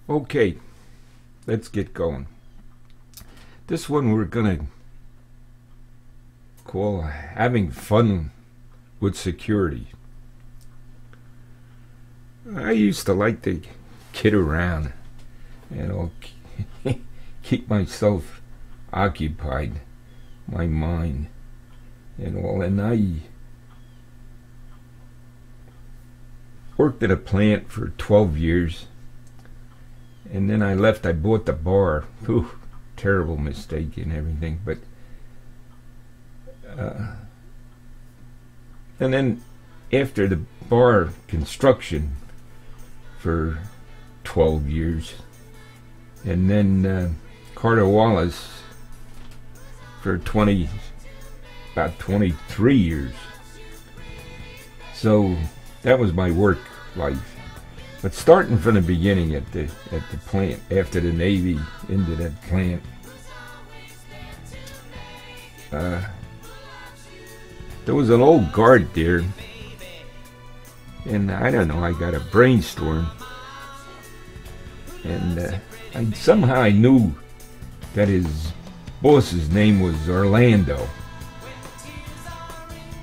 Okay, let's get going. This one we're gonna call having fun with security. I used to like to kid around, keep myself occupied, my mind, and all. And I worked at a plant for 12 years. And then I left. I bought the bar. Ooh, terrible mistake and everything. But and then after the bar construction for 12 years, and then Carter Wallace for about 23 years. So that was my work life. But starting from the beginning at the plant, after the Navy into that plant, there was an old guard there, and I don't know, I got a brainstorm, and somehow I knew that his boss's name was Orlando.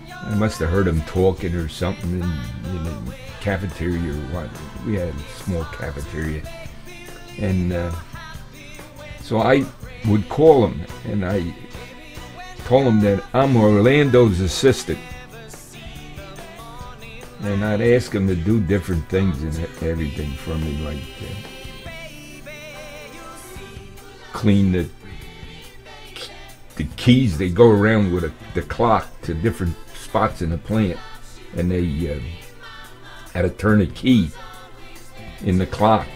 I must have heard him talking or something in the cafeteria or what. We had a small cafeteria, and so I would call him, and I told him that I'm Orlando's assistant, and I'd ask him to do different things and everything for me, like clean the keys. They go around with the clock to different spots in the plant, and they had to turn a key in the clock.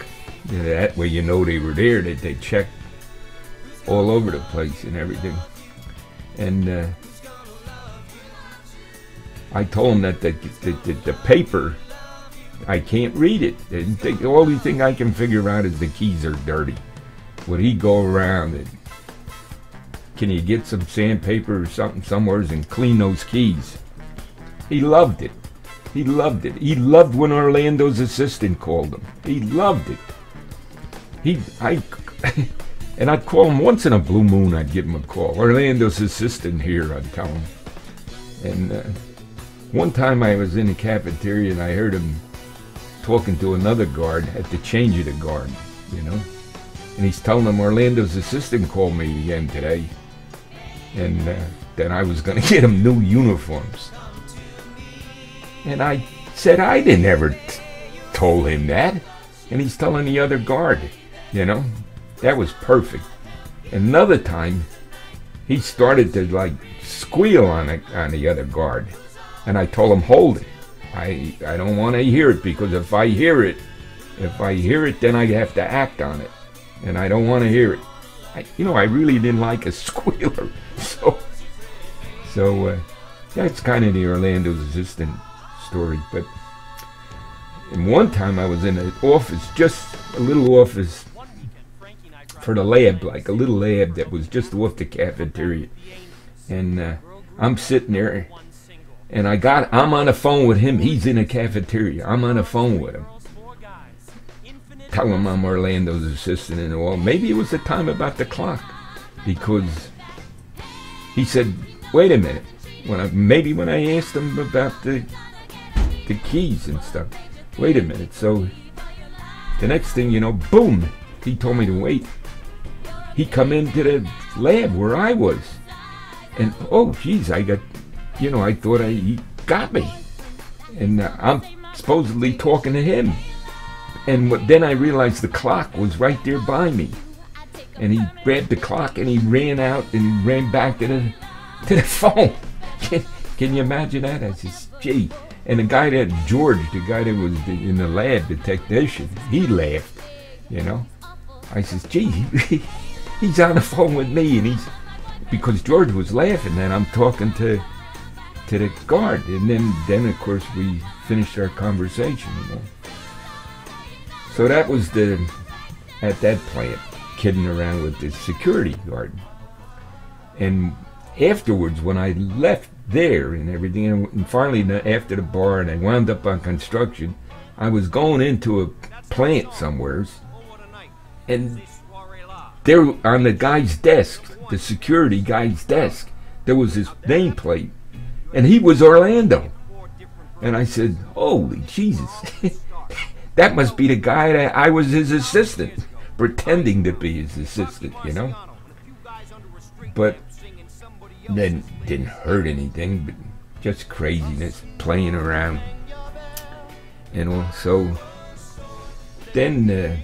That way you know they were there, that they checked all over the place and everything. And I told him that the paper, I can't read it. The only thing I can figure out is the keys are dirty. Would he go around and, can you get some sandpaper or something somewhere and clean those keys? He loved it. He loved it. He loved when Orlando's assistant called him. He loved it. And I'd call him once in a blue moon. I'd give him a call. Orlando's assistant here, I'd tell him. And one time I was in the cafeteria and I heard him talking to another guard at the change of the guard, And he's telling him, Orlando's assistant called me again today. And then I was going to get him new uniforms. And I said I didn't ever told him that. And he's telling the other guard, That was perfect. Another time, he started to squeal on the other guard. And I told him, hold it. I don't want to hear it, because if I hear it, then I have to act on it. And I don't want to hear it. I really didn't like a squealer. So that's kind of the Orlando's assistant story. But one time I was in an office, just a little office for the lab, like a little lab that was just off the cafeteria. And I'm sitting there, and I'm on the phone with him. He's in the cafeteria. I'm on the phone with him. Tell him I'm Orlando's assistant and all. Maybe it was the time about the clock, because he said, wait a minute. Maybe when I asked him about the keys and stuff. Wait a minute. So the next thing you know, boom, he told me to wait. He come into the lab where I was. And, oh, geez, I got, I thought he got me. And I'm supposedly talking to him. And then I realized the clock was right there by me. And he grabbed the clock and he ran out and ran back to the phone. Can you imagine that? I says, gee. And the guy that, George, the guy that was in the lab, the technician, he laughed, I says, gee, he's on the phone with me. And because George was laughing, and I'm talking to the guard. And then of course, we finished our conversation, So that was at that plant, kidding around with the security guard. And afterwards, when I left there and everything, and finally after the bar, and I wound up on construction, I was going into a plant somewheres, And there on the guy's desk, the security guy's desk, there was his nameplate, and he was Orlando. And I said, holy Jesus, that must be the guy that I was his assistant, pretending to be his assistant, you know. But then didn't hurt anything, but just craziness, playing around. And so then at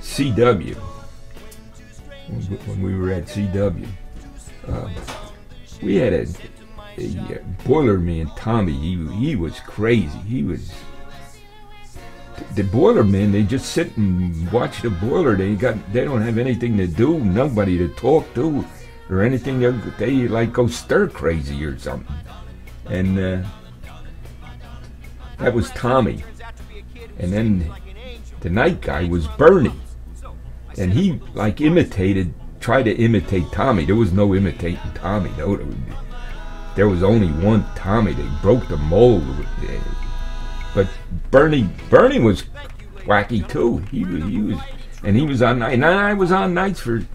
CW, when we were at CW, we had a boiler man, Tommy. He was crazy. He was the boiler men. They just sit and watch the boiler. They don't have anything to do, nobody to talk to, or anything. They like go stir crazy or something. And that was Tommy. And then the night guy was Bernie, and he like tried to imitate Tommy. There was no imitating Tommy, though. There was only one Tommy. They broke the mold. But Bernie was wacky too. He was, and he was on night. And I was on nights for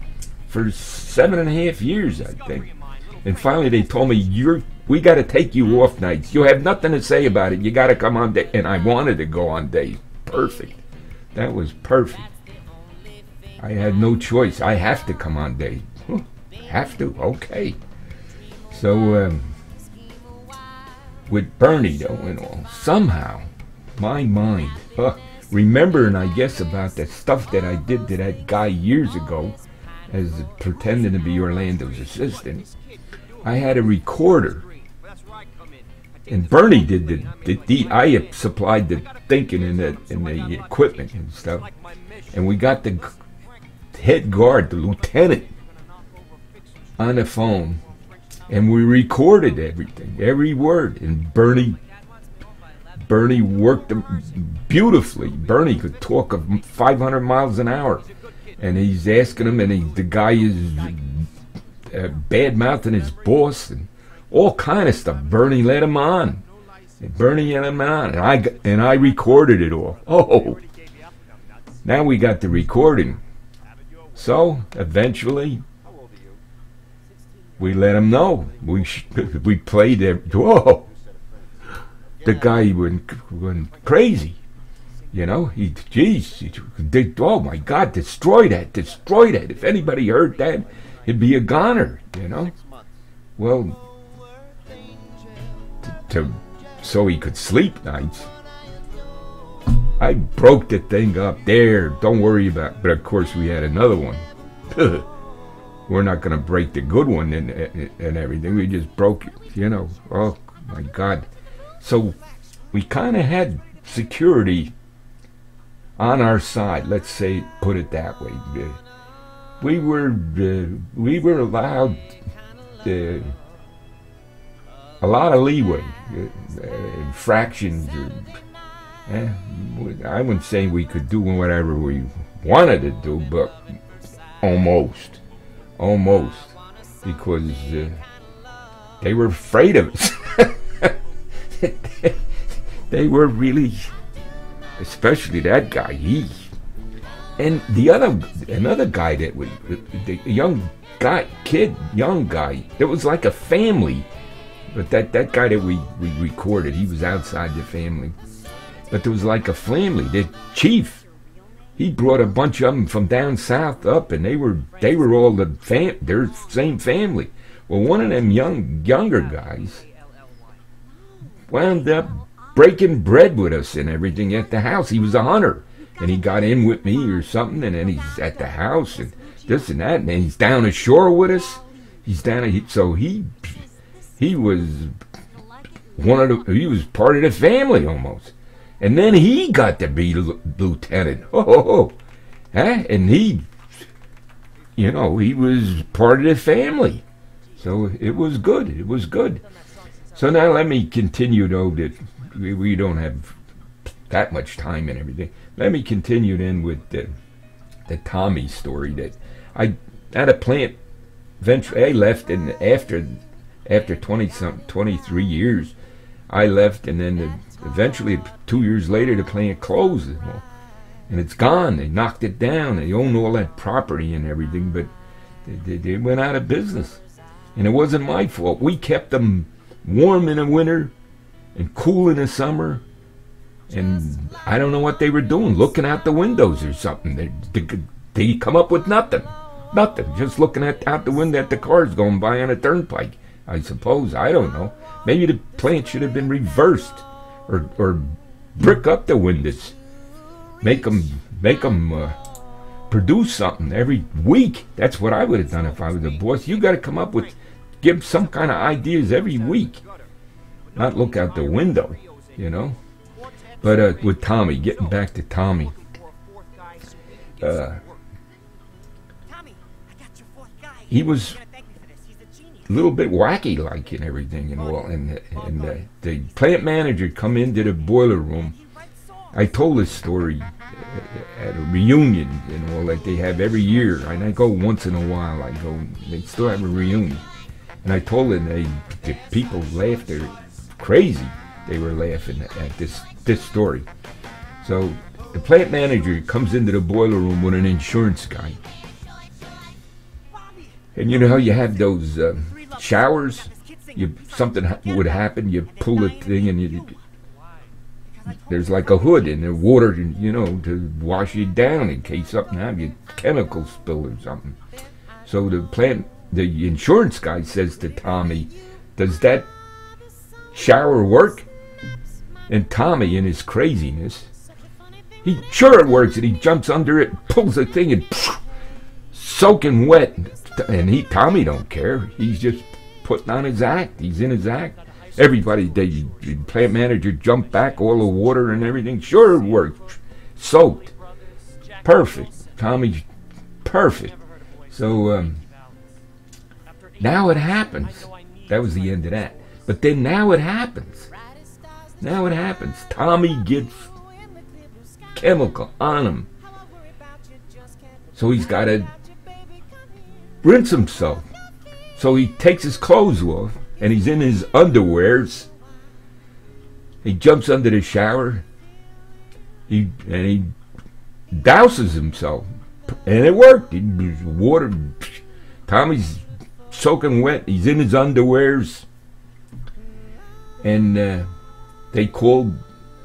7.5 years, I think. And finally, they told me, we got to take you off nights. You have nothing to say about it. You got to come on day. And I wanted to go on days. Perfect. That was perfect. I had no choice. I have to come on days. Have to? Okay. So, with Bernie, though, and all, somehow, my mind, remembering, I guess, about the stuff that I did to that guy years ago, as pretending to be Orlando's assistant, I had a recorder. And Bernie did I supplied the thinking and the equipment and stuff. And we got the head guard, the lieutenant, on the phone. And we recorded everything, every word. And Bernie worked them beautifully. Bernie could talk 500 miles an hour. And he's asking him, and the guy is bad-mouthing his boss and all kind of stuff. Bernie let him on. And I recorded it all. Oh, now we got the recording. So, eventually, we let him know. We played it. Whoa! The guy went crazy. You know, oh my God, destroy that. If anybody heard that, it'd be a goner, you know. Well, so he could sleep nights, I broke the thing up there. Don't worry about it. But of course, we had another one. We're not going to break the good one and everything. We just broke it, you know. Oh my God. So we kind of had security on our side, let's say, put it that way. We were allowed a lot of leeway, fractions. I wouldn't say we could do whatever we wanted to do, but almost, because they were afraid of us. They were really, especially that guy. And another guy that was the young guy. It was like a family. But that guy that we recorded, he was outside the family. But there was like a family. The chief, he brought a bunch of them from down south up, and they were all their same family. Well, one of them younger guys wound up breaking bread with us and everything at the house. He was a hunter, and he got in with me or something, and then he's at the house and this and that, and then he's down ashore with us. So he was he was part of the family almost. And then he got to be lieutenant. And he was part of the family. So it was good. So now let me continue, though, that we don't have that much time and everything. Let me continue then with the Tommy story that I had a plant. Eventually, I left, and after 23 years, I left, and then eventually 2 years later the plant closed. and it's gone. They knocked it down. They own all that property and everything, but they went out of business. And it wasn't my fault. We kept them warm in the winter and cool in the summer. And I don't know what they were doing, looking out the windows or something. They come up with nothing. Nothing. Just looking out the window at the cars going by on a turnpike, I suppose. I don't know. Maybe the plant should have been reversed, or brick up the windows. Make them produce something every week. That's what I would have done if I was the boss. You got to come up with, give some kind of ideas every week. Not look out the window, you know. But with Tommy, getting back to Tommy, he was a little bit wacky like and everything and all. And the plant manager come into the boiler room. I told this story at a reunion and all that they have every year. And I go once in a while. I go. They still have a reunion. And I told them the people laughed. They're crazy. They were laughing at this story. So the plant manager comes into the boiler room with an insurance guy. And you know how you have those showers? Something would happen, you pull the thing and there's like a hood and the water, you know, to wash you down in case something happens, chemical spill or something. So the insurance guy says to Tommy, "Does that shower work?" And Tommy, in his craziness, sure it works, and he jumps under it, pulls the thing, and soaking wet. And Tommy don't care. He's just putting on his act. He's in his act. Everybody, the plant manager jumped back, all the water and everything. Sure it worked. Soaked. Perfect. Tommy's perfect. So now it happens. That was the end of that. But then now it happens. Now it happens. Tommy gets chemical on him. So he's got to rinse himself. So he takes his clothes off and he's in his underwears. He jumps under the shower. He douses himself. And it worked. Water. Tommy's soaking wet. He's in his underwears. And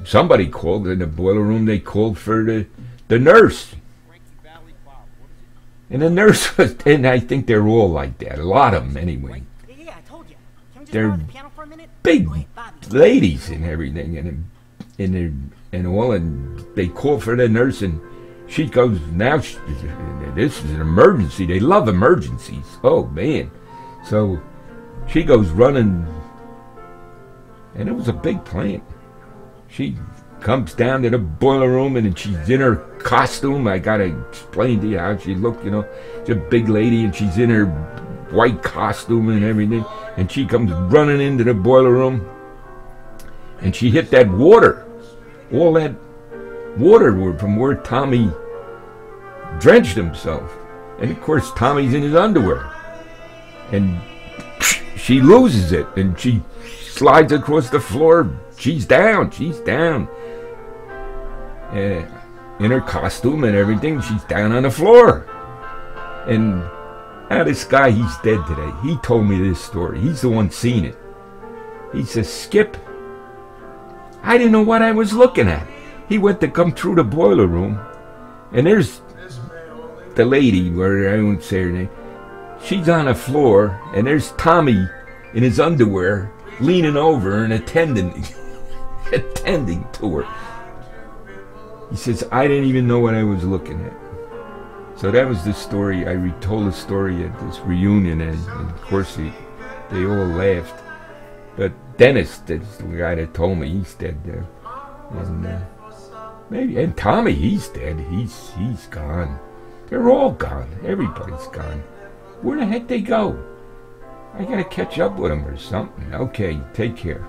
somebody called in the boiler room. They called for the nurse. And the nurse was, and I think they're all like that. A lot of them, anyway. They're big ladies and everything, and all. And they call for the nurse, and she goes, "Now this is an emergency." They love emergencies. Oh man! So she goes running, and it was a big plant. She comes down to the boiler room and she's in her costume. I gotta explain to you how she looked, you know. She's a big lady and she's in her white costume and everything. And she comes running into the boiler room and she hit that water. All that water from where Tommy drenched himself. And of course Tommy's in his underwear. And she loses it and she slides across the floor. She's down. In her costume and everything, she's down on the floor. And now this guy, he's dead today. He told me this story. He's the one seen it. He says, "Skip, I didn't know what I was looking at." He went to come through the boiler room, and there's the lady, where I won't say her name. She's on the floor, and there's Tommy in his underwear, leaning over and attending to her. He says, "I didn't even know what I was looking at." So that was the story. I told the story at this reunion, and of course they all laughed. But Dennis, that's the guy that told me, he's dead there. And Tommy, he's dead. He's gone. They're all gone. Everybody's gone. Where the heck they go? I gotta catch up with them or something. Okay, take care.